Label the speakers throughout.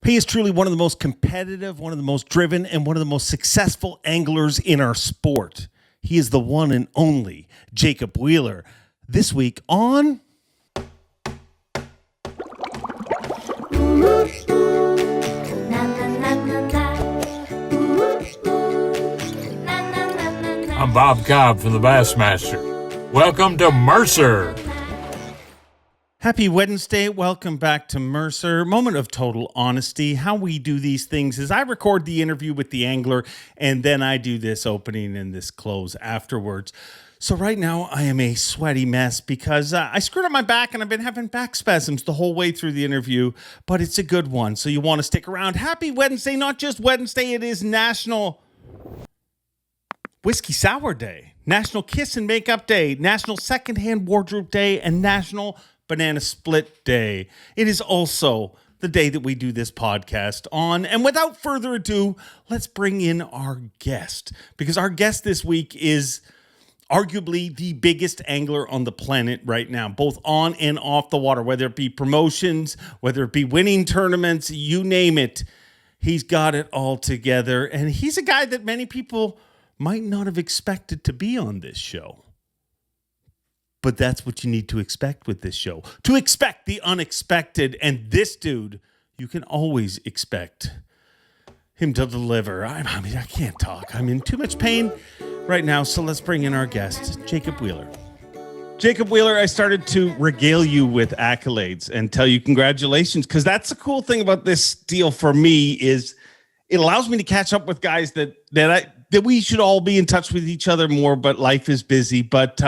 Speaker 1: He is truly one of the most competitive, one of the most driven, and one of the most successful anglers in our sport. He is the one and only Jacob Wheeler. This week on...
Speaker 2: I'm Bob Cobb from the Bassmaster. Welcome to Mercer.
Speaker 1: Happy Wednesday. Welcome back to Mercer. Moment of total honesty. How we do these things is I record the interview with the angler, and then I do this opening and this close afterwards. So right now I am a sweaty mess because I screwed up my back and I've been having back spasms the whole way through the interview, but it's a good one. So you want to stick around. Happy Wednesday. Not just Wednesday. It is National Whiskey Sour Day, National Kiss and Makeup Day, National Secondhand Wardrobe Day, and National Banana Split Day. It is also the day that we do this podcast on. And without further ado, let's bring in our guest, because our guest this week is arguably the biggest angler on the planet right now, both on and off the water, whether it be promotions, whether it be winning tournaments, you name it. He's got it all together. And he's a guy that many people might not have expected to be on this show. But that's what you need to expect with this show. To expect the unexpected. And this dude, you can always expect him to deliver. I mean, I can't talk. I'm in too much pain right now. So let's bring in our guest, Jacob Wheeler. Jacob Wheeler, I started to regale you with accolades and tell you congratulations, because that's the cool thing about this deal for me is it allows me to catch up with guys that we should all be in touch with each other more, but life is busy. But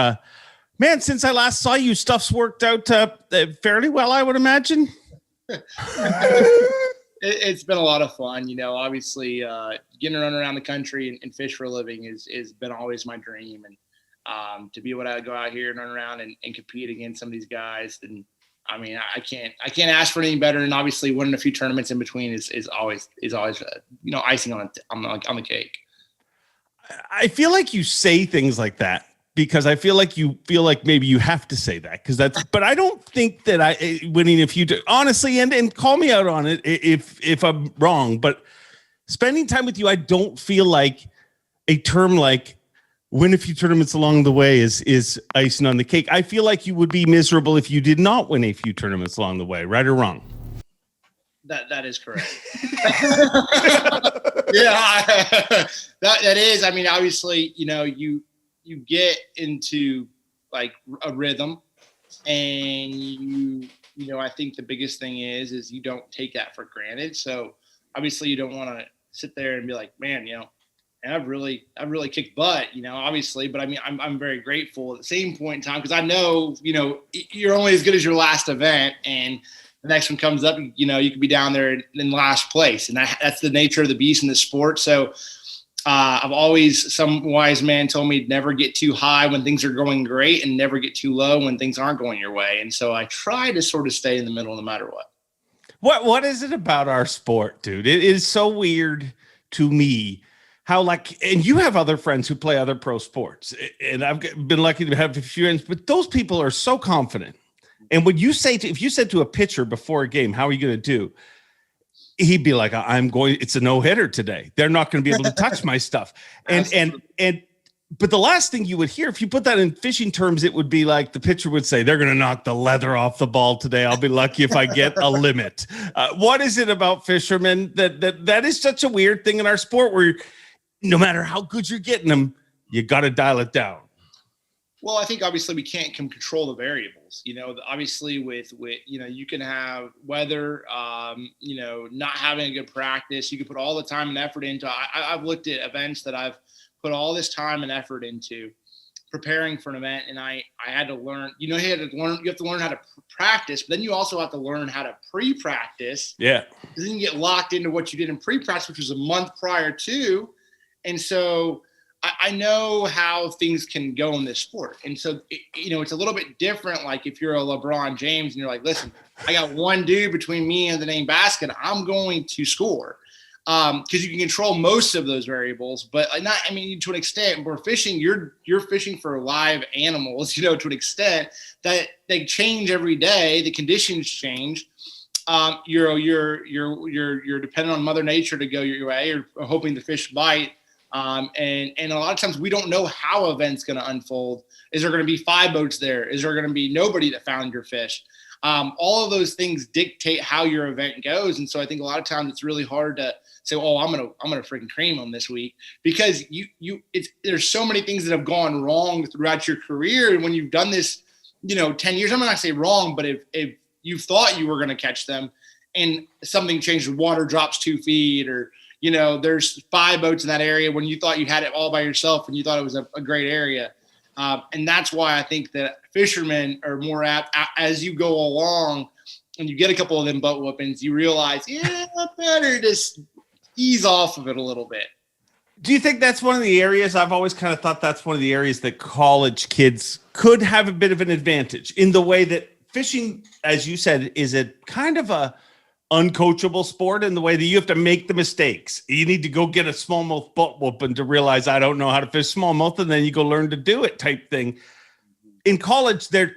Speaker 1: man, since I last saw you, stuff's worked out fairly well, I would imagine.
Speaker 3: It's been a lot of fun. You know, obviously getting to run around the country and fish for a living is been always my dream. And to be able to go out here and run around and compete against some of these guys, and I mean, I can't ask for anything better. And obviously winning a few tournaments in between is always icing on the cake.
Speaker 1: I feel like you say things like that because I feel like maybe you have to say that but I don't think that winning a few, honestly, and call me out on it if I'm wrong, but spending time with you, I don't feel like a term like win a few tournaments along the way is icing on the cake. I feel like you would be miserable if you did not win a few tournaments along the way, right or wrong?
Speaker 3: That is correct. Yeah, that is. I mean, obviously, you know, you get into like a rhythm, and you know, I think the biggest thing is you don't take that for granted. So obviously, you don't want to sit there and be like, man, you know, and I've really kicked butt, you know, obviously. But I mean, I'm very grateful at the same point in time, because I know, you know, you're only as good as your last event, and the next one comes up, you know, you could be down there in last place. And that's the nature of the beast in this sport. So I've always, some wise man told me, never get too high when things are going great and never get too low when things aren't going your way. And so I try to sort of stay in the middle no matter what.
Speaker 1: What is it about our sport, dude? It is so weird to me how, like, and you have other friends who play other pro sports, and I've been lucky to have a few friends, but those people are so confident. And when you say if you said to a pitcher before a game, how are you going to do? He'd be like, it's a no-hitter today. They're not going to be able to touch my stuff. But the last thing you would hear, if you put that in fishing terms, it would be like the pitcher would say, they're going to knock the leather off the ball today. I'll be lucky if I get a limit. What is it about fishermen that is such a weird thing in our sport where no matter how good you're getting them, you got to dial it down?
Speaker 3: Well, I think obviously we can't control the variables, you know, obviously with, you know, you can have weather, you know, not having a good practice. You can put all the time and effort into, I've looked at events that I've put all this time and effort into preparing for an event. And I had to learn, you have to learn how to practice, but then you also have to learn how to pre-practice.
Speaker 1: Yeah.
Speaker 3: Because then you get locked into what you did in pre-practice, which was a month prior to. And so I know how things can go in this sport. And so, you know, it's a little bit different. Like if you're a LeBron James and you're like, listen, I got one dude between me and the name basket, I'm going to score. Because you can control most of those variables, but to an extent, we're fishing, you're fishing for live animals, you know, to an extent that they change every day. The conditions change. you're dependent on Mother Nature to go your way, or hoping the fish bite. And a lot of times we don't know how an event's going to unfold. Is there going to be 5 boats there? Is there going to be nobody that found your fish? All of those things dictate how your event goes. And so I think a lot of times it's really hard to say, oh, I'm going to freaking cream them this week, because there's so many things that have gone wrong throughout your career. And when you've done this, 10 years, I'm not going to say wrong, but if you thought you were going to catch them and something changed, the water drops 2 feet, or, there's 5 boats in that area when you thought you had it all by yourself and you thought it was a great area. And that's why I think that fishermen are more apt, as you go along and you get a couple of them boat whoopings, you realize, better just ease off of it a little bit.
Speaker 1: Do you think that's one of the areas? I've always kind of thought that's one of the areas that college kids could have a bit of an advantage, in the way that fishing, as you said, is a kind of a uncoachable sport, in the way that you have to make the mistakes. You need to go get a smallmouth boat whooping to realize I don't know how to fish smallmouth, and then you go learn to do it type thing. In college, they're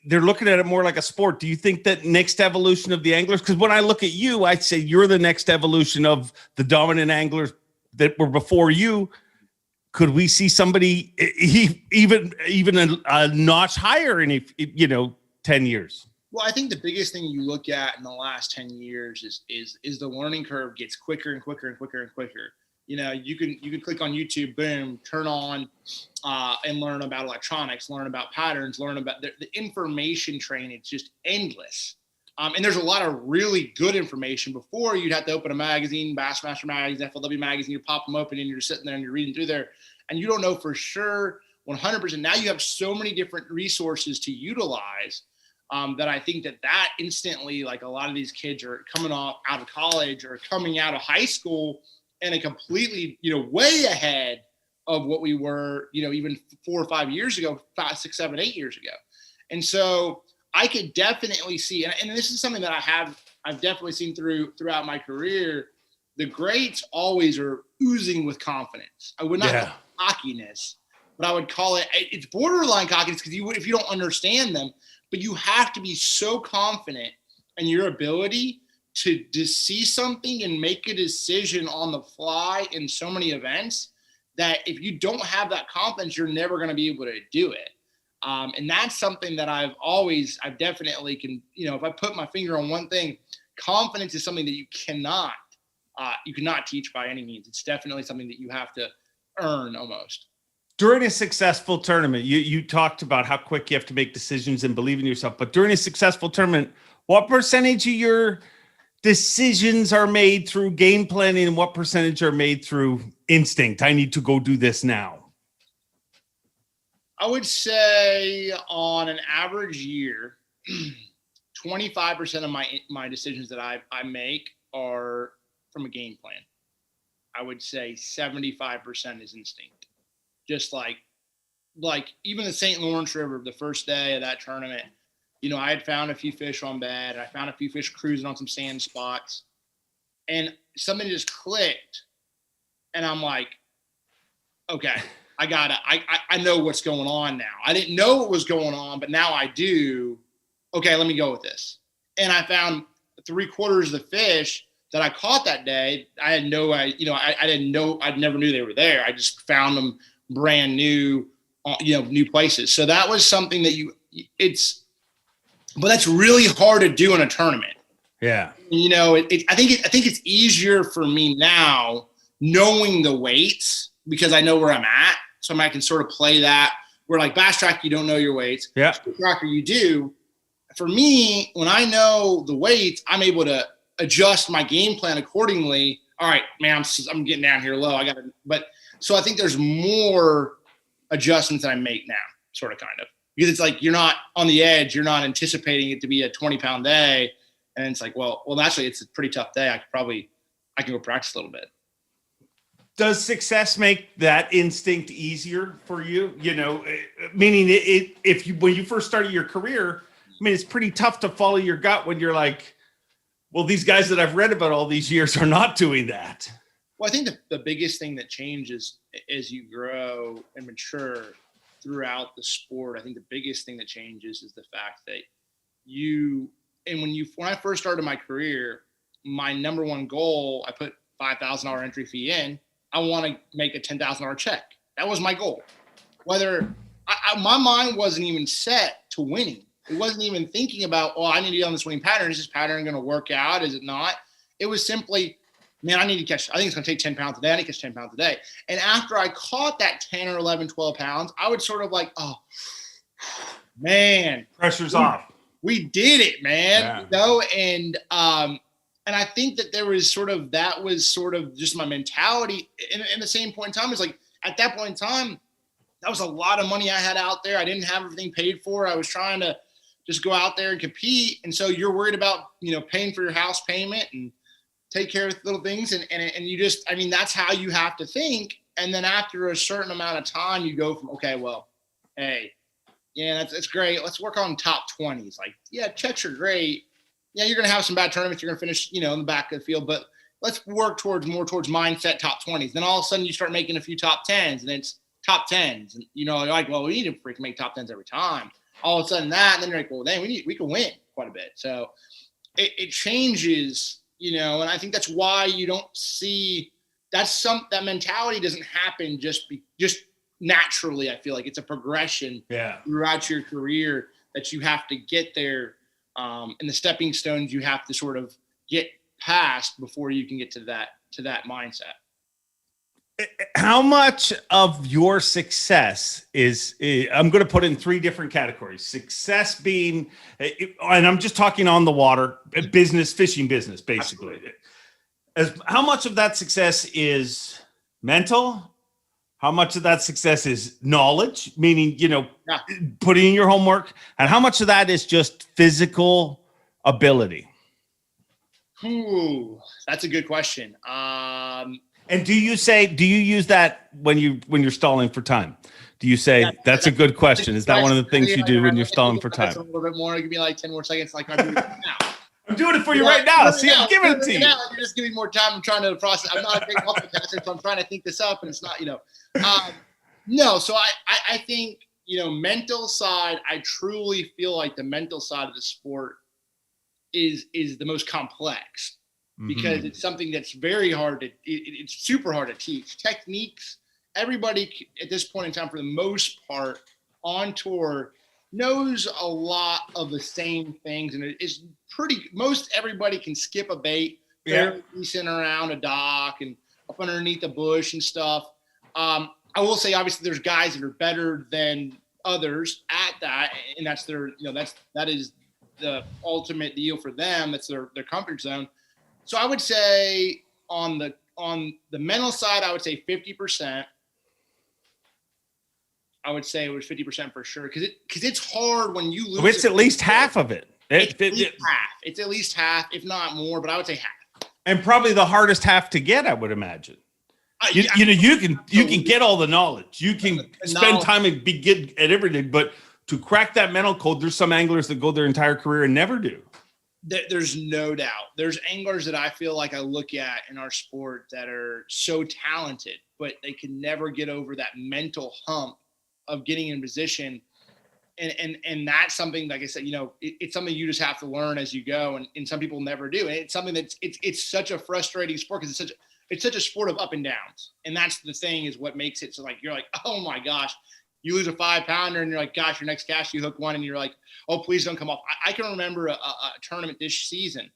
Speaker 1: looking at it more like a sport. Do you think that next evolution of the anglers? Because when I look at you, I'd say you're the next evolution of the dominant anglers that were before you. Could we see somebody even a notch higher in 10 years?
Speaker 3: Well, I think the biggest thing you look at in the last 10 years is the learning curve gets quicker and quicker and quicker and quicker. You can click on YouTube, boom, turn on and learn about electronics, learn about patterns, learn about the information train. It's just endless. And there's a lot of really good information. Before, you'd have to open a magazine, Bassmaster magazine, FLW magazine, you pop them open and you're sitting there and you're reading through there, and you don't know for sure 100%. Now you have so many different resources to utilize that I think that instantly, like, a lot of these kids are coming out of college or coming out of high school and a completely, way ahead of what we were, even 4 or 5 years ago, 5, 6, 7, 8 years ago. And so I could definitely see, and this is something that I've definitely seen throughout my career. The greats always are oozing with confidence. I would not call it cockiness, but I would call it's borderline cockiness, because if you don't understand them, but you have to be so confident in your ability to see something and make a decision on the fly in so many events, that if you don't have that confidence, you're never going to be able to do it. And that's something that I've definitely can, if I put my finger on one thing, confidence is something that you cannot teach by any means. It's definitely something that you have to earn almost.
Speaker 1: During a successful tournament, you talked about how quick you have to make decisions and believe in yourself, but during a successful tournament, what percentage of your decisions are made through game planning and what percentage are made through instinct? I need to go do this now.
Speaker 3: I would say on an average year, 25% of my decisions that I make are from a game plan. I would say 75% is instinct. Just like even the St. Lawrence River, the first day of that tournament, I had found a few fish on bed. I found a few fish cruising on some sand spots, and something just clicked. And I'm like, okay, I know what's going on now. I didn't know what was going on, but now I do. Okay, let me go with this. And I found 3/4 of the fish that I caught that day. I didn't know. I never knew they were there. I just found them brand new, new places. So that was something that but that's really hard to do in a tournament.
Speaker 1: Yeah.
Speaker 3: I think it's easier for me now knowing the weights, because I know where I'm at. So I can sort of play that, where like bass track, you don't know your weights.
Speaker 1: Yeah.
Speaker 3: Tracker, you do. For me, when I know the weights, I'm able to adjust my game plan accordingly. All right, man, I'm getting down here low. So I think there's more adjustments that I make now, sort of, kind of, because it's like, you're not on the edge. You're not anticipating it to be a 20-pound day. And it's like, well, actually it's a pretty tough day. I can go practice a little bit.
Speaker 1: Does success make that instinct easier for you? Meaning when you first started your career, it's pretty tough to follow your gut when you're like, well, these guys that I've read about all these years are not doing that.
Speaker 3: Well, I think the biggest thing that changes as you grow and mature throughout the sport, I think the biggest thing that changes is the fact that you and when I first started my career, my number one goal, I put $5,000 entry fee in. I want to make a $10,000 check. That was my goal. Whether my mind wasn't even set to winning. It wasn't even thinking about, I need to be on this winning pattern. Is this pattern going to work out? Is it not? It was simply, man, I think it's going to take 10 pounds a day. I need to catch 10 pounds a day. And after I caught that 10 or 11, 12 pounds, I would sort of like, oh, man.
Speaker 1: Pressure's off.
Speaker 3: We did it, man. And I think that that was sort of just my mentality. And the same point in time, is like, at that point in time, that was a lot of money I had out there. I didn't have everything paid for. I was trying to just go out there and compete. And so you're worried about, paying for your house payment and take care of little things. And you just, that's how you have to think. And then after a certain amount of time, you go from, okay, well, hey, yeah, that's great. Let's work on top 20s. Like, yeah, checks are great. Yeah, you're going to have some bad tournaments. You're going to finish, in the back of the field, but let's work more towards mindset top 20s. Then all of a sudden you start making a few top 10s, and it's top 10s. And, you're like, well, we need to freaking make top 10s every time. All of a sudden that, and then you're like, well, dang, we can win quite a bit. So it changes, and I think that's why you don't see that mentality doesn't happen just naturally. I feel like it's a progression throughout your career that you have to get there. And the stepping stones you have to sort of get past before you can get to that mindset.
Speaker 1: How much of your success is I'm going to put in 3 different categories. Success being, and I'm just talking on the water, business, fishing business, basically. How much of that success is mental? How much of that success is knowledge, meaning, putting in your homework? And how much of that is just physical ability?
Speaker 3: Ooh, that's a good question.
Speaker 1: And do you use that when you're stalling for time? Do you say, that's a good question? Is that one of the things you do when you're stalling for time?
Speaker 3: A little bit more. Give me like 10 more seconds. Like I'm doing it now.
Speaker 1: I'm doing it for you right now. See, I'm giving it to you.
Speaker 3: You're just giving me more time. I'm trying to process. I'm not a big multitasker, so I'm trying to think this up, and it's not, no. So I think, mental side, I truly feel like the mental side of the sport is the most complex, because it's something that's very hard it's super hard to teach. Techniques, everybody at this point in time, for the most part, on tour, knows a lot of the same things, and it is most everybody can skip a bait fairly decent around a dock and up underneath a bush and stuff. I will say, obviously, there's guys that are better than others at that, and that's their, that is the ultimate deal for them. That's their comfort zone. So I would say on the mental side, I would say 50%. I would say it was 50% for sure, because it's hard when you lose.
Speaker 1: It's at least half of it.
Speaker 3: It's at least half, if not more, but I would say half.
Speaker 1: And probably the hardest half to get, I would imagine. You can get all the knowledge. You can spend time and be good at everything, but to crack that mental code, there's some anglers that go their entire career and never do.
Speaker 3: There's no doubt. There's anglers that I feel like I look at in our sport that are so talented, but they can never get over that mental hump of getting in position. And that's something, like I said, it's something you just have to learn as you go. And some people never do. And it's something that's, it's such a frustrating sport, because it's such a sport of up and downs. And that's the thing, is what makes it so, like, you're like, oh my gosh, you lose a 5-pounder and you're like, gosh, your next cast, you hook one and you're like, oh, please don't come off. I can remember a tournament this season,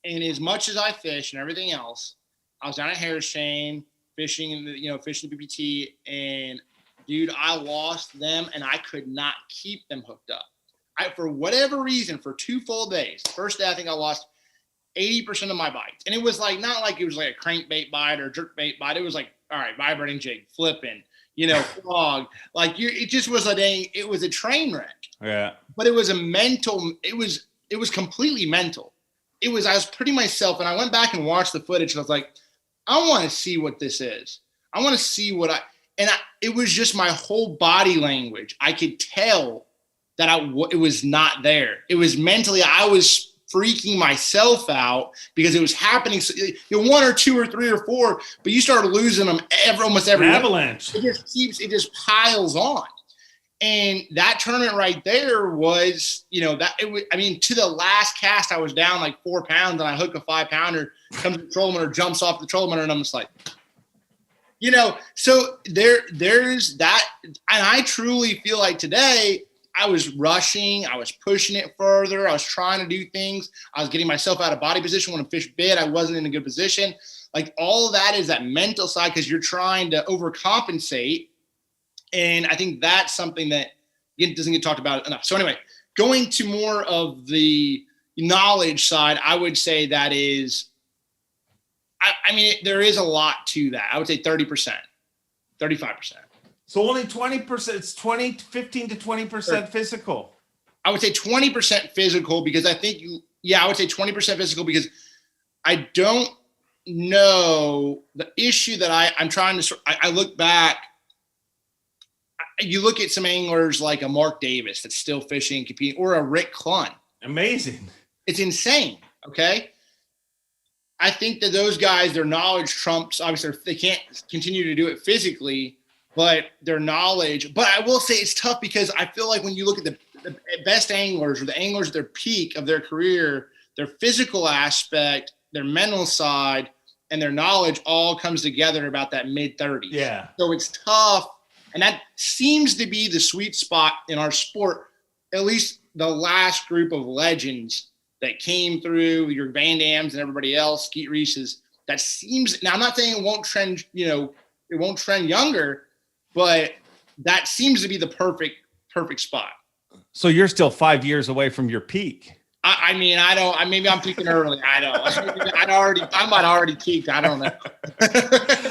Speaker 3: and as much as I fish and everything else, I was down at Harris Chain fishing, fishing the PPT, and dude, I lost them and I could not keep them hooked up. For whatever reason, for 2 full days, the first day, I think I lost 80% of my bites. And it was like, not like it was like a crankbait bite or a jerkbait bite. It was like, all right, vibrating jig, flipping, frog. Like, it just was it was a train wreck.
Speaker 1: Yeah.
Speaker 3: But it was it was completely mental. I was putting myself, and I went back and watched the footage, and I was like, I want to see what this is. I want to see it was just my whole body language. I could tell that it was not there. It was mentally, I was freaking myself out because it was happening. So, 1 or 2 or 3 or 4, but you started losing them almost every
Speaker 1: avalanche.
Speaker 3: It just piles on. And that tournament right there was, to the last cast, I was down like 4 pounds, and I hook a 5-pounder, comes the trolling motor, jumps off the trolling motor, and I'm just like, so there's that. And I truly feel like today I was rushing, I was pushing it further, I was trying to do things, I was getting myself out of body position. When a fish bit, I wasn't in a good position. Like, all of that is that mental side, because you're trying to overcompensate. And I think that's something that doesn't get talked about enough. So anyway, going to more of the knowledge side, I would say that is, there is a lot to that. I would say 30%, 35%.
Speaker 1: So only 20%, it's 15 to 20% physical.
Speaker 3: I would say 20% physical, because I think I would say 20% physical, because I don't know the issue that I'm trying to, I look back. You look at some anglers like a Mark Davis that's still fishing, competing, or a Rick Clunn.
Speaker 1: Amazing.
Speaker 3: It's insane. Okay. I think that those guys, their knowledge trumps. Obviously, they can't continue to do it physically, but their knowledge. But I will say it's tough, because I feel like when you look at the best anglers, or the anglers at their peak of their career, their physical aspect, their mental side, and their knowledge all comes together about that mid-30s.
Speaker 1: Yeah.
Speaker 3: So it's tough. And that seems to be the sweet spot in our sport, at least the last group of legends that came through, your Van Dams and everybody else, Skeet Reese's. That seems, now I'm not saying it won't trend, it won't trend younger, but that seems to be the perfect spot.
Speaker 1: So you're still 5 years away from your peak.
Speaker 3: Maybe I'm peaking early. I might already peaked. I don't know.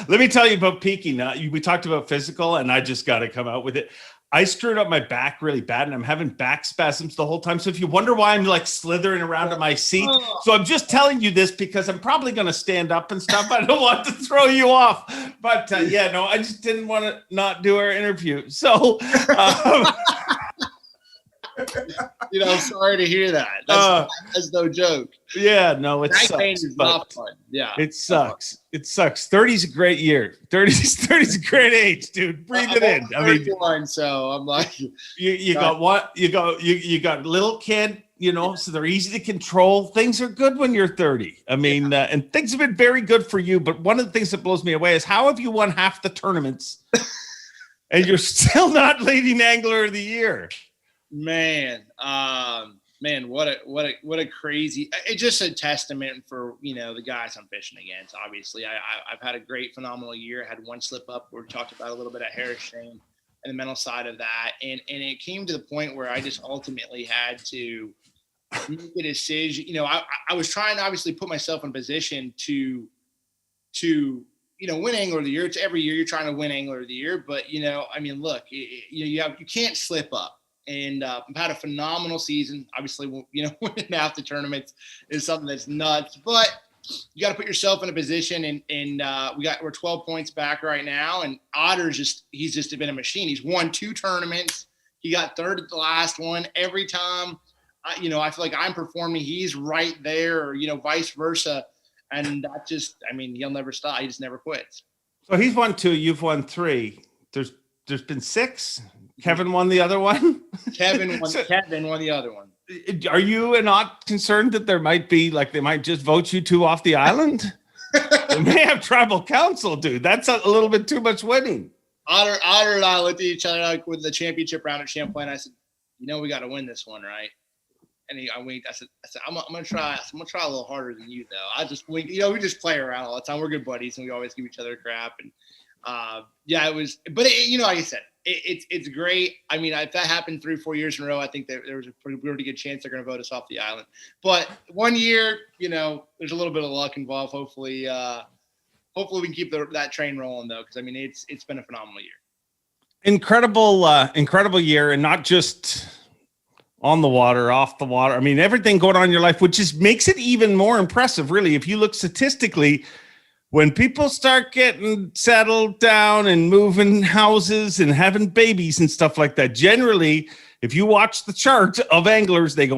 Speaker 1: Let me tell you about peaking. We talked about physical, and I just got to come out with it. I screwed up my back really bad, and I'm having back spasms the whole time. So if you wonder why I'm like slithering around in my seat, so I'm just telling you this because I'm probably going to stand up and stuff. I don't want to throw you off, but I just didn't want to not do our interview. So,
Speaker 3: sorry to hear that. That's no joke.
Speaker 1: Yeah, no, it sucks.
Speaker 3: Is not fun. Yeah,
Speaker 1: it sucks. It sucks. 30's a great year. 30's a great age, dude. Breathe it in.
Speaker 3: I mean, so I'm like,
Speaker 1: you got what? You got little kid. So they're easy to control. Things are good when you're 30. I mean, and things have been very good for you. But one of the things that blows me away is how have you won half the tournaments, and you're still not leading angler of the year? Man,
Speaker 3: what a crazy, it's just a testament for, the guys I'm fishing against. Obviously I've had a great, phenomenal year. I had one slip up. We talked about a little bit of Harris Shane and the mental side of that. And it came to the point where I just ultimately had to make a decision. I was trying to obviously put myself in position to win angler of the year. It's every year you're trying to win angler of the year, but look, you can't slip up. And I've had a phenomenal season. Obviously, winning half the tournaments is something that's nuts. But you got to put yourself in a position. And we're 12 points back right now. And Otter's he's just been a machine. He's won 2 tournaments. He got third at the last one. Every time, I feel like I'm performing, he's right there, or vice versa. And that he'll never stop. He just never quits.
Speaker 1: So he's won 2. You've won 3. There's been 6. Kevin won the other one.
Speaker 3: Kevin won the other one.
Speaker 1: Are you not concerned that there might be they might just vote you 2 off the island? They may have tribal council, dude. That's a little bit too much winning.
Speaker 3: Otter and I looked at each other with the championship round at Champlain. I said, we got to win this one, right? And I winked. I said, I'm gonna try a little harder than you, though. I just winked. We just play around all the time. We're good buddies, and we always give each other crap. And it was. But like I said, it's great. If that happened 3 or 4 years in a row, I think there was a pretty good chance they're going to vote us off the island. But one year, there's a little bit of luck involved. Hopefully we can keep that train rolling, though, because it's been a phenomenal year. Incredible year, and not just on the water, off the water. Everything going on in your life, which just makes it even more impressive, really. If you look statistically, when people start getting settled down and moving houses and having babies and stuff like that, generally, if you watch the chart of anglers, they go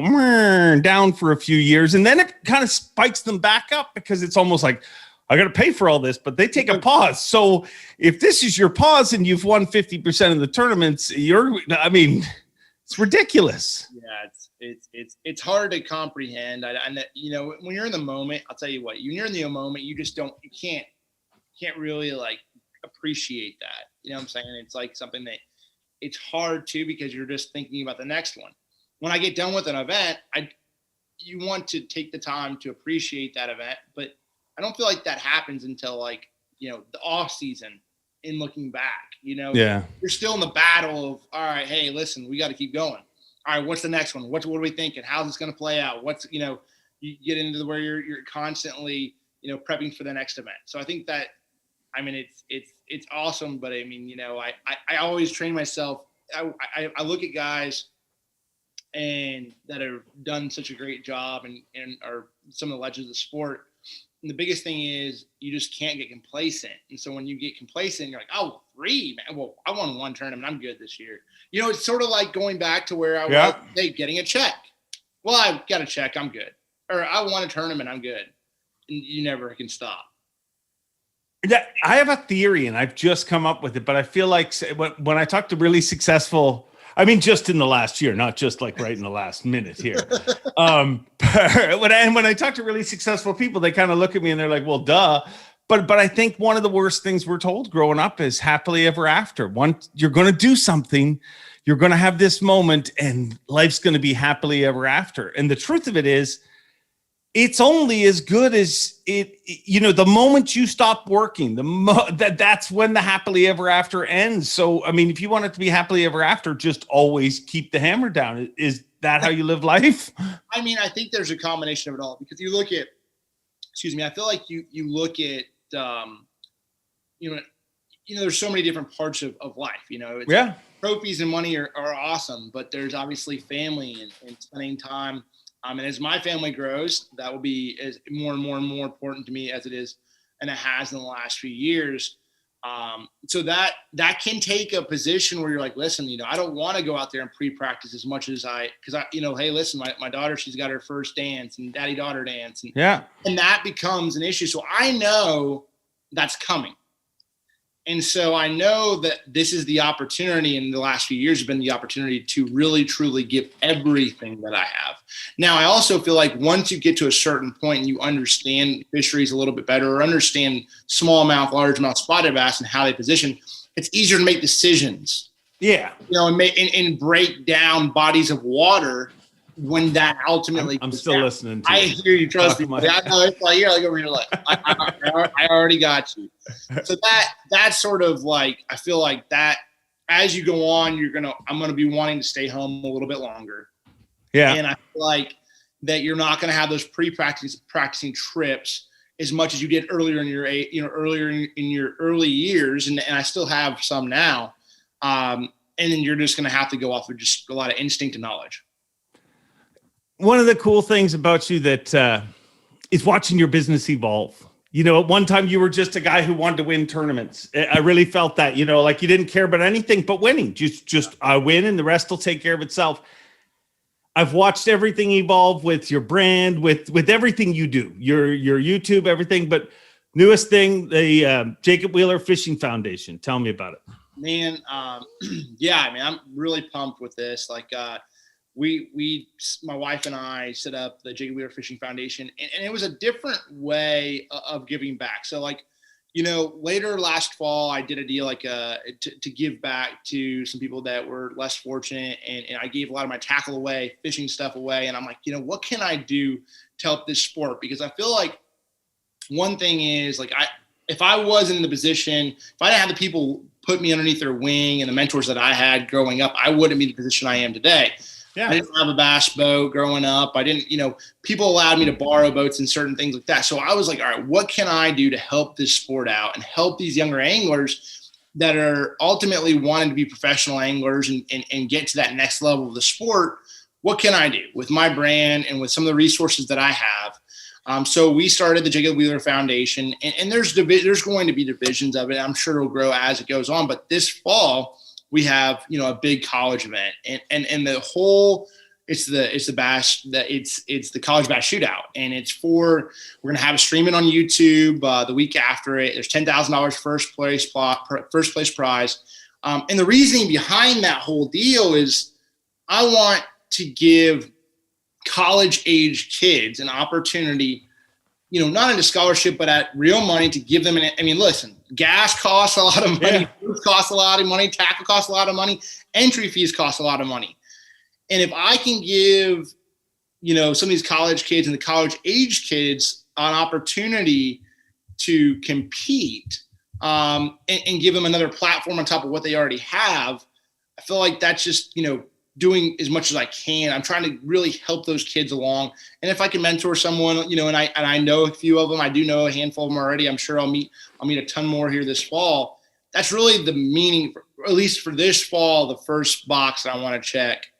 Speaker 3: down for a few years, and then it kind of spikes them back up, because it's almost like,
Speaker 1: I got to pay for all this, but they take a pause. So if this is your pause and you've won 50% of the tournaments, it's ridiculous.
Speaker 3: Yeah, it's hard to comprehend. And when you're in the moment, I'll tell you what, when you're in the moment, you can't really like appreciate that. You know what I'm saying? It's like something that it's hard to, because you're just thinking about the next one. When I get done with an event, you want to take the time to appreciate that event, but I don't feel like that happens until like, the off season in looking back,
Speaker 1: Yeah.
Speaker 3: You're still in the battle of, all right, hey, listen, we got to keep going. All right, what's the next one? What are we thinking? How's this going to play out? You get into where you're constantly, prepping for the next event. So I think that, it's awesome, but I always train myself. I look at guys and that have done such a great job and are some of the legends of the sport. And the biggest thing is you just can't get complacent. And so when you get complacent, you're like, oh, 3, man. Well, I won 1 tournament. I'm good this year. It's sort of like going back to where I was, getting a check. Well, I got a check. I'm good. Or I won a tournament. I'm good. And you never can stop.
Speaker 1: Yeah, I have a theory, and I've just come up with it, but I feel like when I talk to really successful, just in the last year, not just like right in the last minute here. When I talk to really successful people, they kind of look at me and they're like, well, duh. But I think one of the worst things we're told growing up is happily ever after. Once you're going to do something, you're going to have this moment and life's going to be happily ever after. And the truth of it is, it's only as good as it, the moment you stop working, that's when the happily ever after ends. So, if you want it to be happily ever after, just always keep the hammer down. Is that how you live life?
Speaker 3: I think there's a combination of it all, because you look at, I feel like you look at, there's so many different parts of life, trophies and money are awesome, but there's obviously family and spending time. And as my family grows, that will be as more and more and more important to me as it is, and it has in the last few years. So that can take a position where you're like, listen, I don't want to go out there and pre-practice as much as hey, listen, my daughter, she's got her first dance and daddy-daughter dance. And that becomes an issue. So I know that's coming. And so I know that this is the opportunity in the last few years has been the opportunity to really, truly give everything that I have. Now, I also feel like once you get to a certain point and you understand fisheries a little bit better, or understand smallmouth, largemouth, spotted bass and how they position, it's easier to make decisions.
Speaker 1: Yeah.
Speaker 3: And break down bodies of water when that ultimately
Speaker 1: I'm still
Speaker 3: down.
Speaker 1: listening to
Speaker 3: I
Speaker 1: you.
Speaker 3: hear you, trust me. I know it's like, you're like over here, like I already got you. So that's sort of like, I feel like that as you go on, I'm gonna be wanting to stay home a little bit longer.
Speaker 1: Yeah.
Speaker 3: And I feel like that you're not gonna have those practicing trips as much as you did earlier in your earlier in your early years, and I still have some now. And then you're just gonna have to go off of just a lot of instinct and knowledge.
Speaker 1: One of the cool things about you that is watching your business evolve. At one time you were just a guy who wanted to win tournaments. I really felt that, like you didn't care about anything but winning. Just I win and the rest will take care of itself. I've watched everything evolve with your brand, with everything you do, your YouTube, everything. But newest thing, the Jacob Wheeler Fishing Foundation. Tell me about it.
Speaker 3: Man, I'm really pumped with this. Like, my wife and I set up the Jacob Wheeler Fishing Foundation, and it was a different way of giving back. So like, later last fall, I did a deal like to give back to some people that were less fortunate, and I gave a lot of my tackle away, fishing stuff away. And I'm like, what can I do to help this sport? Because I feel like one thing is like, if I wasn't in the position, if I didn't have the people put me underneath their wing and the mentors that I had growing up, I wouldn't be in the position I am today. Yeah. I didn't have a bass boat growing up. I didn't, people allowed me to borrow boats and certain things like that. So I was like, all right, what can I do to help this sport out and help these younger anglers that are ultimately wanting to be professional anglers and get to that next level of the sport? What can I do with my brand and with some of the resources that I have? So we started the Jacob Wheeler Foundation, and there's going to be divisions of it. I'm sure it'll grow as it goes on. But this fall, we have, a big college event, and the whole It's the bass that it's the college bass shootout, and we're gonna have it streaming on YouTube the week after it. There's $10,000 first place prize, and the reasoning behind that whole deal is I want to give college age kids an opportunity, not into scholarship, but at real money to give them listen, gas costs a lot of money, food costs a lot of money, tackle costs a lot of money, entry fees cost a lot of money. And if I can give, some of these college kids and the college age kids an opportunity to compete and give them another platform on top of what they already have, I feel like that's just, doing as much as I can. I'm trying to really help those kids along. And if I can mentor someone, and I know a few of them, I do know a handful of them already. I'm sure I'll meet a ton more here this fall. That's really the meaning, at least for this fall, the first box that I want to check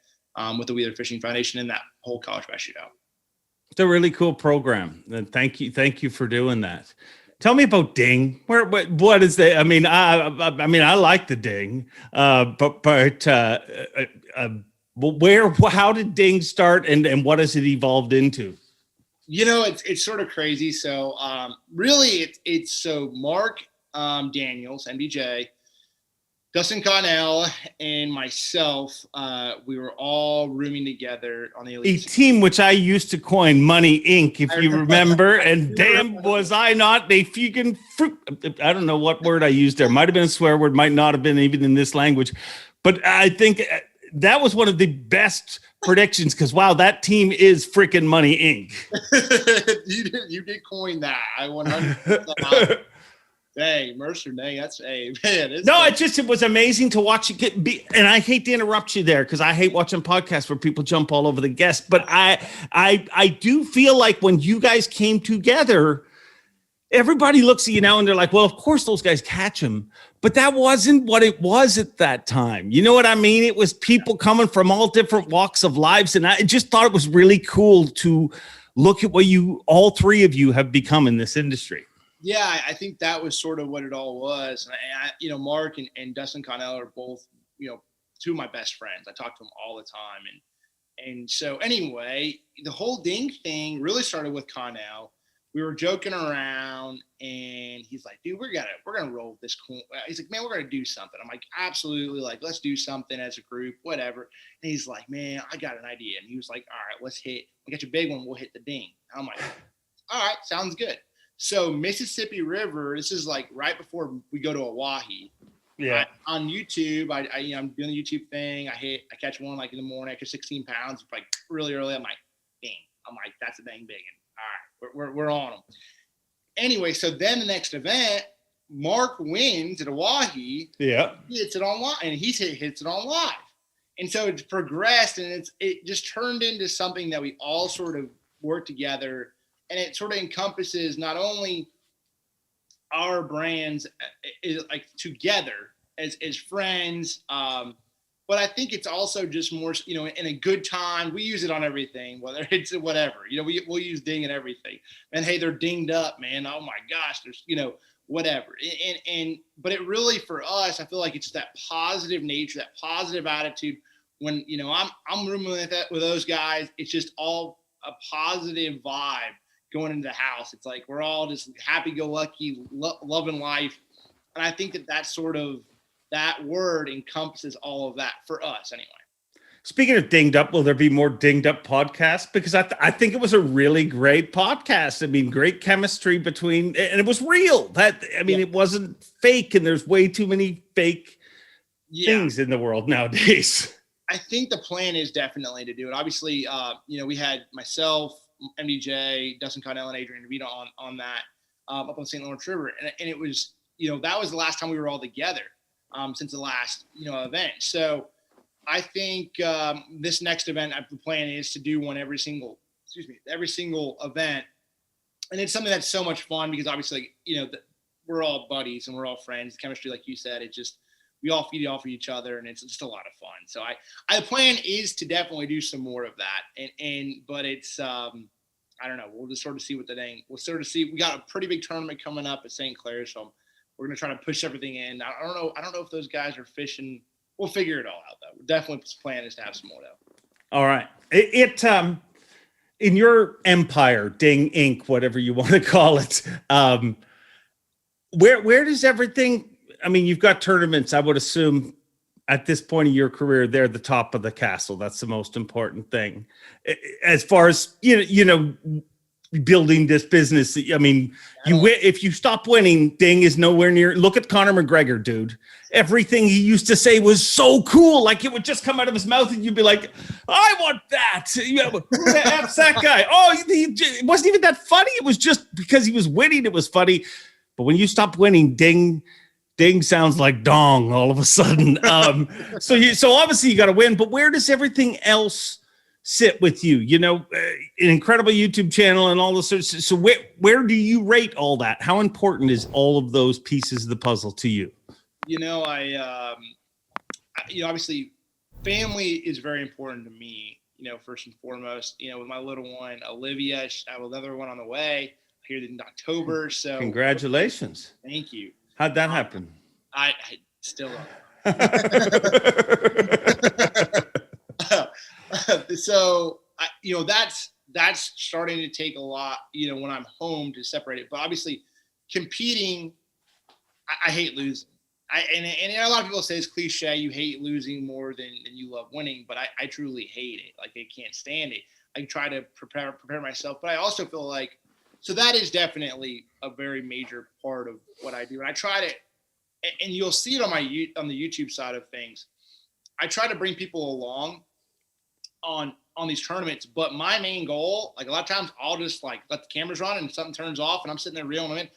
Speaker 3: with the Wheeler Fishing Foundation and that whole college bass shootout.
Speaker 1: It's a really cool program. And thank you for doing that. Tell me about Ding. What is that? I like the Ding, how did Ding start and what has it evolved into?
Speaker 3: It's sort of crazy. So really it's so Mark Daniels, MBJ, Dustin Connell, and myself, we were all rooming together on the elite
Speaker 1: team, which I used to coin Money Inc., if you remember. And damn, was I not a fucking fruit. I don't know what word I used there. Might have been a swear word, might not have been even in this language. But I think that was one of the best predictions because, wow, that team is freaking Money Inc.
Speaker 3: You did coin that. I 100%. Dang, Mercer, dang, that's man.
Speaker 1: It was amazing to watch it and I hate to interrupt you there because I hate watching podcasts where people jump all over the guests. But I do feel like when you guys came together, everybody looks at you now and they're like, well, of course those guys catch them. But that wasn't what it was at that time. You know what I mean? It was people coming from all different walks of lives. And I just thought it was really cool to look at what all three of you have become in this industry.
Speaker 3: Yeah, I think that was sort of what it all was. And Mark and Dustin Connell are both, two of my best friends. I talk to them all the time. And so anyway, the whole Ding thing really started with Connell. We were joking around and he's like, dude, we're gonna roll this cool. He's like, man, we're gonna do something. I'm like, absolutely, like, let's do something as a group, whatever. And he's like, man, I got an idea. And he was like, all right, let's hit. We got your big one, we'll hit the Ding. And I'm like, all right, sounds good. So Mississippi River, this is like right before we go to Oahe.
Speaker 1: Yeah.
Speaker 3: On YouTube, I'm doing the YouTube thing. I catch one like in the morning. I catch 16 pounds, like really early. I'm like, dang. I'm like, that's a dang big one. All right, we're on them. Anyway, so then the next event, Mark wins at Oahe.
Speaker 1: Yeah.
Speaker 3: He hits it on live, and hits it on live. And so it's progressed, and it just turned into something that we all sort of work together. And it sort of encompasses not only our brands like together as friends, but I think it's also just more, in a good time. We use it on everything, whether it's whatever. We'll use Ding and everything. And hey, they're dinged up, man. Oh my gosh, there's whatever. But it really for us, I feel like it's that positive nature, that positive attitude. When I'm rooming with those guys, it's just all a positive vibe going into the house. It's like we're all just happy-go-lucky, loving life. And I think that's sort of that word encompasses all of that for us anyway.
Speaker 1: Speaking of dinged up, will there be more dinged up podcasts? Because I think it was a really great podcast. I mean, great chemistry between, and it was real. It wasn't fake, and there's way too many fake things in the world nowadays.
Speaker 3: I think the plan is definitely to do it. Obviously, we had myself, MDJ, Dustin Connell, and Adrian DeVito on that up on St. Lawrence River. And it was, that was the last time we were all together since the last, event. So I think this next event, the plan is to do one every single event. And it's something that's so much fun because obviously, we're all buddies and we're all friends. Chemistry, like you said, it just, we all feed off of each other and it's just a lot of fun. So the plan is to definitely do some more of that. But it's, I don't know. We'll just sort of see we'll sort of see. We got a pretty big tournament coming up at St. Clair. So we're going to try to push everything in. I don't know if those guys are fishing. We'll figure it all out though. Definitely the plan is to have some more though.
Speaker 1: All right. In your empire, Ding Inc., whatever you want to call it, where does everything? I mean, you've got tournaments. I would assume at this point of your career, they're the top of the castle. That's the most important thing. As far as building this business. I mean, if you stop winning, Ding is nowhere near. Look at Conor McGregor, dude. Everything he used to say was so cool. Like, it would just come out of his mouth and you'd be like, I want that. Who the F's that guy? Oh, it wasn't even that funny. It was just because he was winning, it was funny. But when you stop winning, Ding sounds like dong all of a sudden. So obviously you got to win, but where does everything else sit with you? An incredible YouTube channel and all this. So where do you rate all that? How important is all of those pieces of the puzzle to you?
Speaker 3: Obviously family is very important to me, first and foremost, with my little one, Olivia. I have another one on the way here in October. So
Speaker 1: congratulations.
Speaker 3: Thank you.
Speaker 1: How'd that happen?
Speaker 3: I still so that's starting to take a lot, when I'm home, to separate it. But obviously competing, I hate losing. And a lot of people say it's cliche, you hate losing more than you love winning, but I truly hate it. Like, I can't stand it. I try to prepare myself, but I also feel like, so that is definitely a very major part of what I do. And I try to, and you'll see it on the YouTube side of things, I try to bring people along on these tournaments, but my main goal, like, a lot of times I'll just let the cameras run and something turns off and I'm sitting there reeling them in.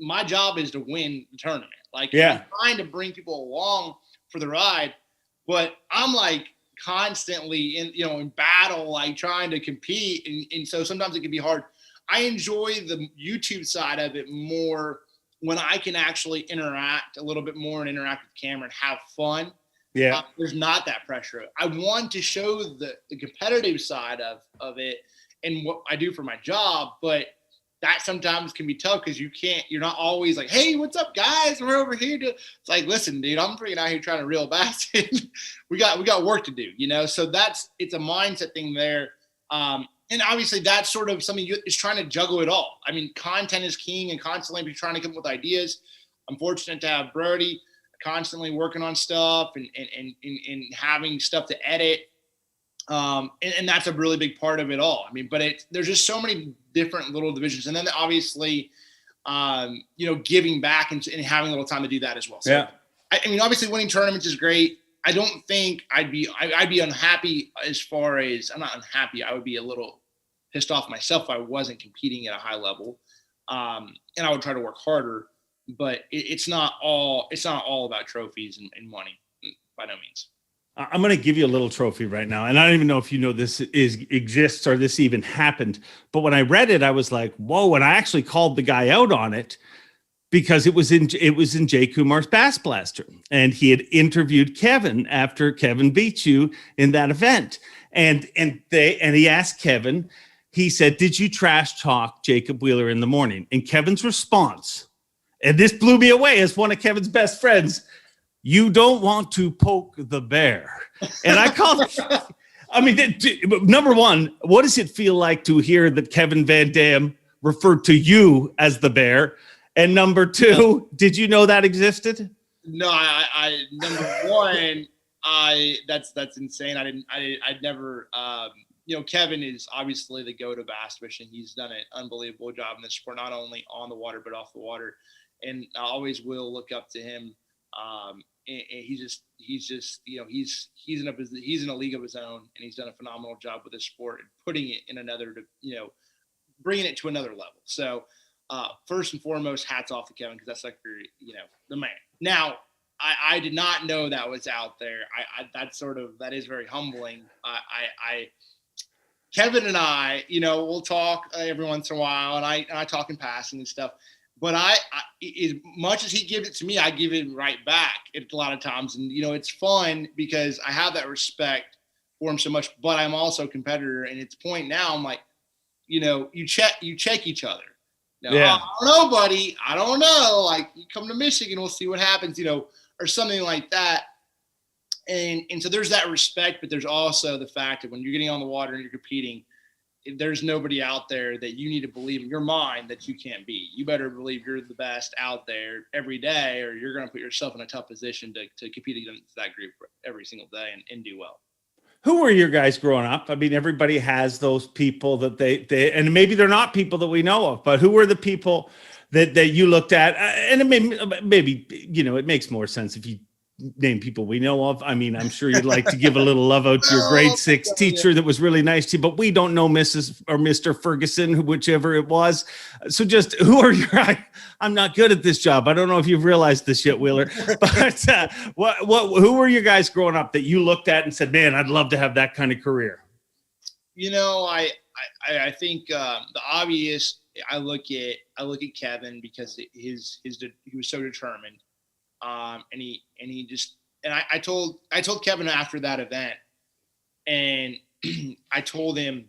Speaker 3: My job is to win the tournament. I'm trying to bring people along for the ride, but I'm constantly in battle, trying to compete. And so sometimes it can be hard. I enjoy the YouTube side of it more when I can actually interact a little bit more and interact with the camera and have fun. Yeah. There's not that pressure. I want to show the competitive side of it and what I do for my job, but that sometimes can be tough because you're not always like, hey, what's up, guys? We're over here. It's like, listen, dude, I'm freaking out here trying to reel bass. we got work to do, So it's a mindset thing there. And obviously that's sort of something is trying to juggle it all. I mean, content is king and constantly trying to come up with ideas. I'm fortunate to have Brody constantly working on stuff and having stuff to edit. And that's a really big part of it all. I mean, but there's just so many different little divisions. And then obviously, giving back and having a little time to do that as well. So, yeah. I mean, obviously winning tournaments is great. I don't think I'd be unhappy as far as, I'm not unhappy. I would be a little pissed off myself if I wasn't competing at a high level. And I would try to work harder, but it's not all about trophies and money by no means.
Speaker 1: I'm going to give you a little trophy right now. And I don't even know if you know this exists or this even happened. But when I read it, I was like, whoa. And I actually called the guy out on it because it was in Jay Kumar's Bass Blaster. And he had interviewed Kevin after Kevin beat you in that event. And he asked Kevin, he said, did you trash talk Jacob Wheeler in the morning? And Kevin's response, and this blew me away as one of Kevin's best friends, you don't want to poke the bear. And I called, number one, what does it feel like to hear that Kevin Van Dam referred to you as the bear? And number two, did you know that existed?
Speaker 3: No, I number one, that's insane. I'd never, Kevin is obviously the GOAT of bass fishing. He's done an unbelievable job in this sport, not only on the water, but off the water. And I always will look up to him. And he's in a league of his own, and he's done a phenomenal job with this sport and putting it in bringing it to another level. So first and foremost, hats off to Kevin, because that's the man. Now, I did not know that was out there. That is very humbling. Kevin and I, we'll talk every once in a while, and I talk in passing and stuff. But as much as he gives it to me, I give it right back a lot of times. And, it's fun because I have that respect for him so much, but I'm also a competitor. And it's point now, I'm like, you check each other. Yeah. I don't know, buddy. I don't know. Like, you come to Michigan, we'll see what happens, or something like that. And so there's that respect, but there's also the fact that when you're getting on the water and you're competing, there's nobody out there that you need to believe in your mind that you can't beat. You better believe you're the best out there every day, or you're going to put yourself in a tough position to compete against that group every single day and do well.
Speaker 1: Who were your guys growing up? I mean, everybody has those people that they and maybe they're not people that we know of, but who were the people that you looked at? And it maybe, it makes more sense if you name people we know of. I mean, I'm sure you'd like to give a little love out to your grade 6 teacher that was really nice to you, but we don't know Mrs. or Mr. Ferguson, whichever it was. So just who are your, I'm not good at this job. I don't know if you've realized this yet, Wheeler, but who were your guys growing up that you looked at and said, man, I'd love to have that kind of career?
Speaker 3: I think the obvious, I look at Kevin because he was so determined. I told Kevin after that event, and I told him,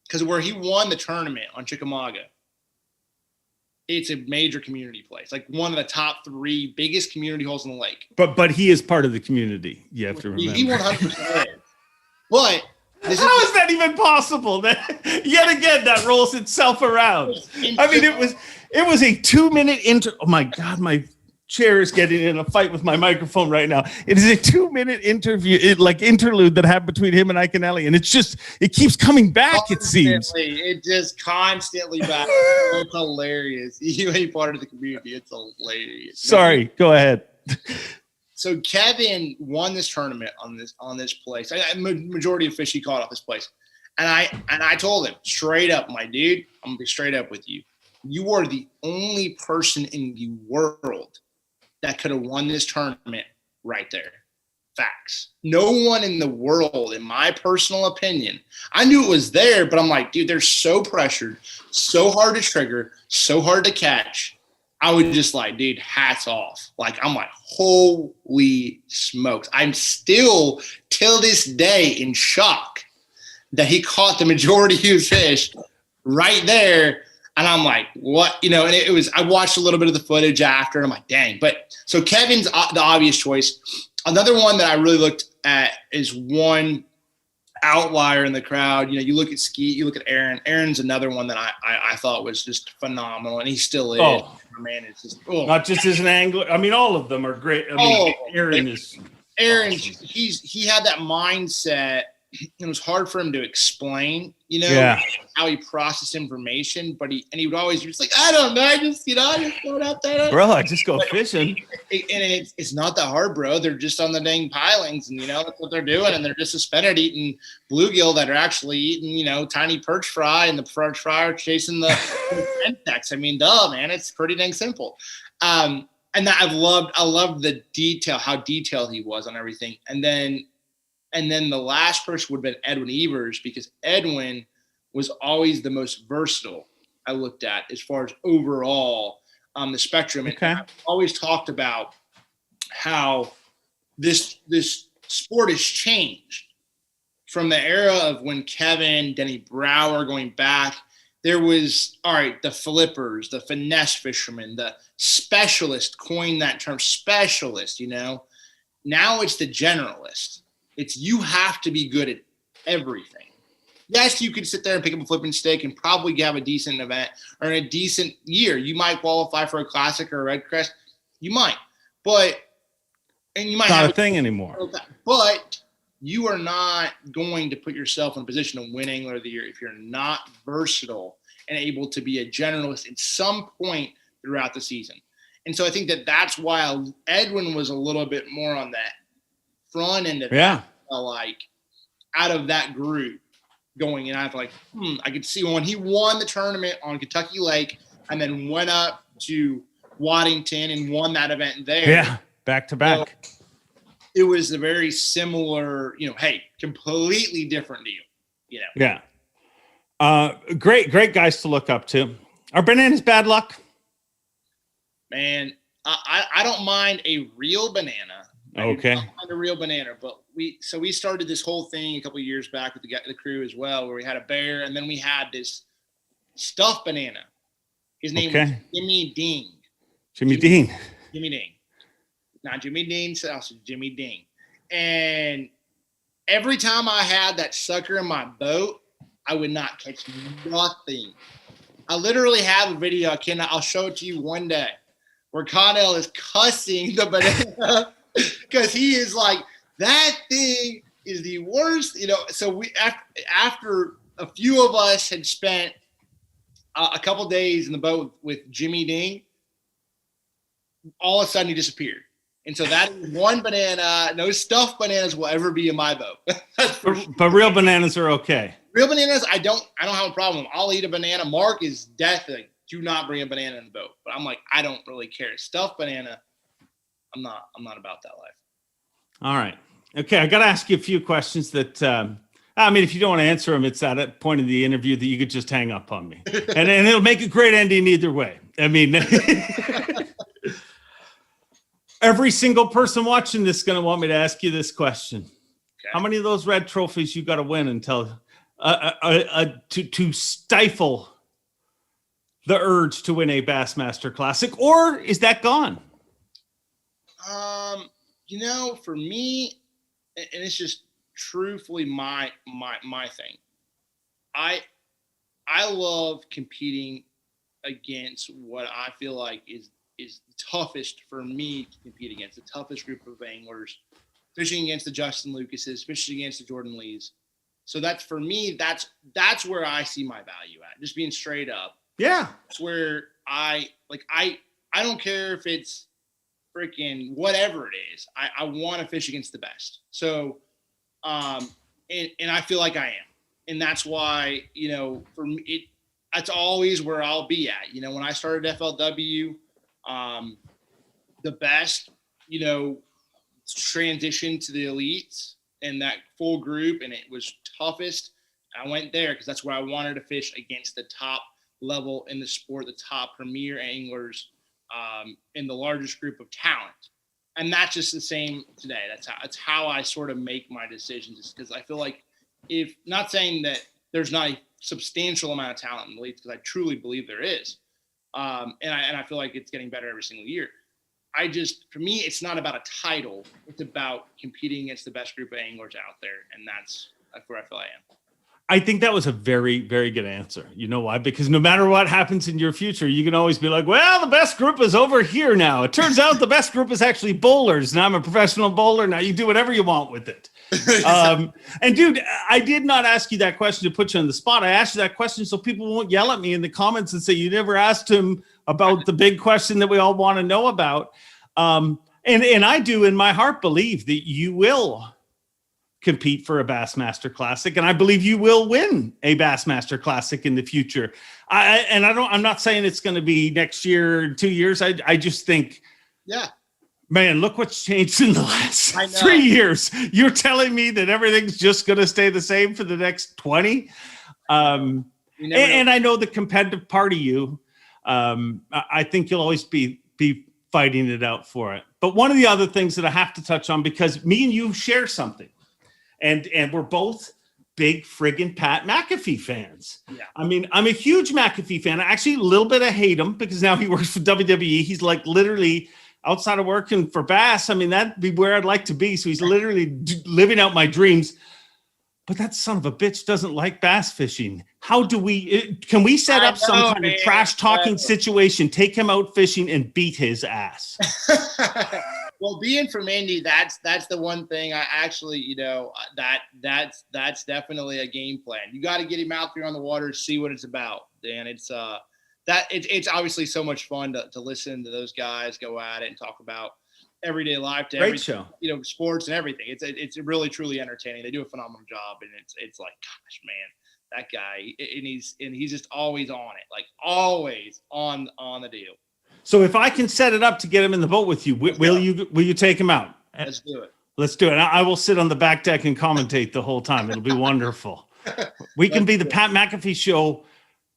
Speaker 3: because where he won the tournament on Chickamauga, it's a major community place, like one of the top 3 biggest community holes in the lake.
Speaker 1: But he is part of the community. You have to remember.
Speaker 3: He 100% is. But
Speaker 1: how is that even possible? That yet again that rolls itself around. I mean, it was a 2-minute Oh my God, my chair is getting in a fight with my microphone right now. It is a 2-minute interlude that happened between him and Ike and Ellie, and it keeps coming back. It seems
Speaker 3: it just constantly back. It's hilarious. You ain't part of the community. It's hilarious.
Speaker 1: Sorry, go ahead.
Speaker 3: So Kevin won this tournament on this place. Majority of fish he caught off this place, and I told him straight up, my dude, I'm gonna be straight up with you. You are the only person in the world that could have won this tournament right there. Facts. No one in the world, in my personal opinion. I knew it was there, but I'm like, dude, they're so pressured, so hard to trigger, so hard to catch. I would just like, dude, hats off. Like, I'm like, holy smokes. I'm still, till this day, in shock that he caught the majority of his fish right there. And I'm like, what? And it was, I watched a little bit of the footage after, and I'm like, dang. But so Kevin's the obvious choice. Another one that I really looked at is one outlier in the crowd. You look at Skeet, you look at Aaron. Aaron's another one that I thought was just phenomenal, and he still is.
Speaker 1: Oh.
Speaker 3: Man, it's just
Speaker 1: not just as an angler. I mean, all of them are great. I mean, Aaron, he had that mindset. It was hard for him to explain, how he processed information, but he would always just like, I don't know, I just go out there. Bro, I just go fishing.
Speaker 3: It's not that hard, bro. They're just on the dang pilings, and that's what they're doing, and they're just suspended eating bluegill that are actually eating, tiny perch fry, and the perch fry are chasing the insects. I mean, duh, man, it's pretty dang simple. And I loved the detail, how detailed he was on everything, and then the last person would have been Edwin Evers, because Edwin was always the most versatile I looked at as far as overall the spectrum.
Speaker 1: Okay.
Speaker 3: And I've always talked about how this sport has changed from the era of when Kevin, Denny Brower going back. There was, the flippers, the finesse fishermen, the specialist, coined that term, specialist, Now it's the generalist. It's you have to be good at everything. Yes, you could sit there and pick up a flipping stick and probably have a decent event or in a decent year. You might qualify for a classic or a red crest. You might, and you might
Speaker 1: not
Speaker 3: have
Speaker 1: a thing anymore.
Speaker 3: But you are not going to put yourself in a position of winning Angler of the Year if you're not versatile and able to be a generalist at some point throughout the season. And so I think that's why Edwin was a little bit more on that front end of that, like out of that group going, and I was like, I could see when he won the tournament on Kentucky Lake and then went up to Waddington and won that event there.
Speaker 1: Yeah, back to back.
Speaker 3: So it was a very similar, completely different deal,
Speaker 1: Yeah. Great guys to look up to. Are bananas bad luck?
Speaker 3: Man, I don't mind a real banana.
Speaker 1: Okay.
Speaker 3: I don't mind a real banana, but we started this whole thing a couple of years back with the crew as well, where we had a bear, and then we had this stuffed banana. His name was Jimmy Ding.
Speaker 1: Jimmy Dean.
Speaker 3: Jimmy Ding. Not Jimmy Dean, also Jimmy Ding. And every time I had that sucker in my boat, I would not catch nothing. I literally have a video. I'll show it to you one day where Connell is cussing the banana because he is like, that thing is the worst. So we, after a few of us had spent a couple days in the boat with Jimmy Ding, all of a sudden he disappeared. And so that is one banana. No stuffed bananas will ever be in my boat.
Speaker 1: But real bananas are okay.
Speaker 3: Real bananas, I don't have a problem. I'll eat a banana. Mark is definitely, do not bring a banana in the boat. But I'm like, I don't really care. Stuffed banana, I'm not about that life. All
Speaker 1: right. Okay, I got to ask you a few questions that, if you don't want to answer them, it's at a point in the interview that you could just hang up on me. and it'll make a great ending either way. Every single person watching this is going to want me to ask you this question. Okay. How many of those red trophies you got to win until to stifle the urge to win a Bassmaster Classic, or is that gone?
Speaker 3: For me, and it's just truthfully my thing. I love competing against what I feel like is toughest for me to compete against, the toughest group of anglers, fishing against the Justin Lucases, fishing against the Jordan Lees. So that's, for me, that's where I see my value at, just being straight up.
Speaker 1: Yeah.
Speaker 3: That's where I don't care if it's freaking whatever it is. I want to fish against the best. So, and I feel like I am. And that's why, for me, that's always where I'll be at. When I started FLW, the best, transitioned to the elites and that full group, and it was toughest. I went there because that's where I wanted to fish against the top level in the sport, the top premier anglers, in the largest group of talent. And that's just the same today. That's how I sort of make my decisions, because I feel like, if not saying that there's not a substantial amount of talent in the elites, because I truly believe there is. And I feel like it's getting better every single year. For me, it's not about a title. It's about competing against the best group of anglers out there. And that's where I feel I am.
Speaker 1: I think that was a very, very good answer. You know why? Because no matter what happens in your future, you can always be like, well, the best group is over here now. It turns out the best group is actually bowlers, and I'm a professional bowler. Now you do whatever you want with it. And dude, I did not ask you that question to put you on the spot. I asked you that question so people won't yell at me in the comments and say you never asked him about the big question that we all want to know about. And I do in my heart believe that you will compete for a Bassmaster Classic, and I believe you will win a Bassmaster Classic in the future. I'm not saying it's going to be next year, 2 years. I just think,
Speaker 3: yeah,
Speaker 1: man, look what's changed in the last 3 years. You're telling me that everything's just going to stay the same for the next 20? And I know the competitive part of you. I think you'll always be fighting it out for it. But one of the other things that I have to touch on, because me and you share something, and we're both big friggin' Pat McAfee fans. Yeah. I'm a huge McAfee fan. I actually a little bit of hate him because now he works for WWE. He's like literally outside of working for Bass. That'd be where I'd like to be. So he's literally living out my dreams. But that son of a bitch doesn't like bass fishing. How do can we set up some kind of trash talking situation, take him out fishing and beat his ass?
Speaker 3: Well, being from Indy, that's the one thing I actually, that's definitely a game plan. You got to get him out there on the water, see what it's about. Dan, it's obviously so much fun to listen to those guys go at it and talk about everyday life, to
Speaker 1: great show,
Speaker 3: sports and everything. It's really truly entertaining. They do a phenomenal job, and it's like, gosh, man, that guy, and he's just always on it, like always on the deal.
Speaker 1: So if I can set it up to get him in the boat with you, will you take him out?
Speaker 3: Let's do it.
Speaker 1: Let's do it. I will sit on the back deck and commentate the whole time. It'll be wonderful. We can be the Pat McAfee Show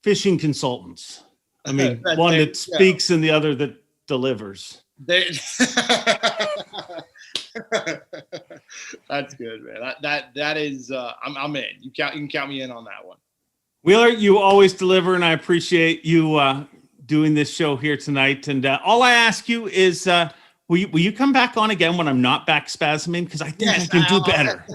Speaker 1: fishing consultants. One that speaks and the other that delivers.
Speaker 3: That's good, man. That is I'm in. You can count me in on that one.
Speaker 1: Wheeler, you always deliver, and I appreciate you doing this show here tonight. And all I ask you is, Will you come back on again when I'm not back spasming? Because I think I can do better.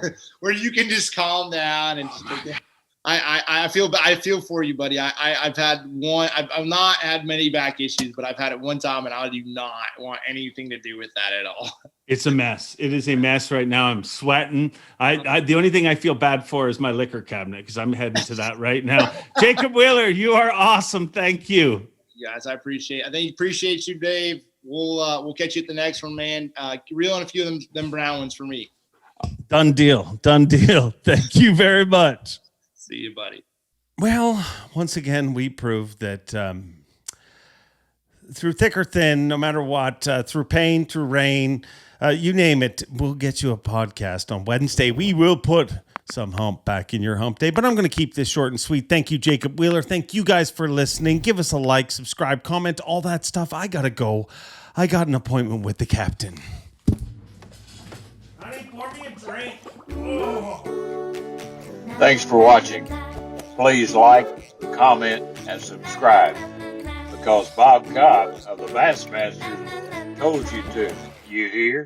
Speaker 3: Where you can just calm down and just I feel for you, buddy. I've had one. I've not had many back issues, but I've had it one time, and I do not want anything to do with that at all.
Speaker 1: It's a mess. It is a mess right now. I'm sweating. The only thing I feel bad for is my liquor cabinet because I'm heading to that right now. Jacob Wheeler, you are awesome. Thank you.
Speaker 3: Guys, I appreciate you, Dave. We'll catch you at the next one, man. Reel on a few of them brown ones for me.
Speaker 1: Done deal. Thank you very much.
Speaker 3: See you, buddy.
Speaker 1: Well, once again, we proved that through thick or thin, no matter what, through pain, through rain, you name it, we'll get you a podcast on Wednesday. We will put some hump back in your hump day, but I'm going to keep this short and sweet. Thank you, Jacob Wheeler. Thank you guys for listening. Give us a like, subscribe, comment, all that stuff. I got to go. I got an appointment with the captain. Honey, pour me a drink. Oh.
Speaker 2: Thanks for watching. Please like, comment, and subscribe because Bob Cobb of the Bassmaster told you to. You hear?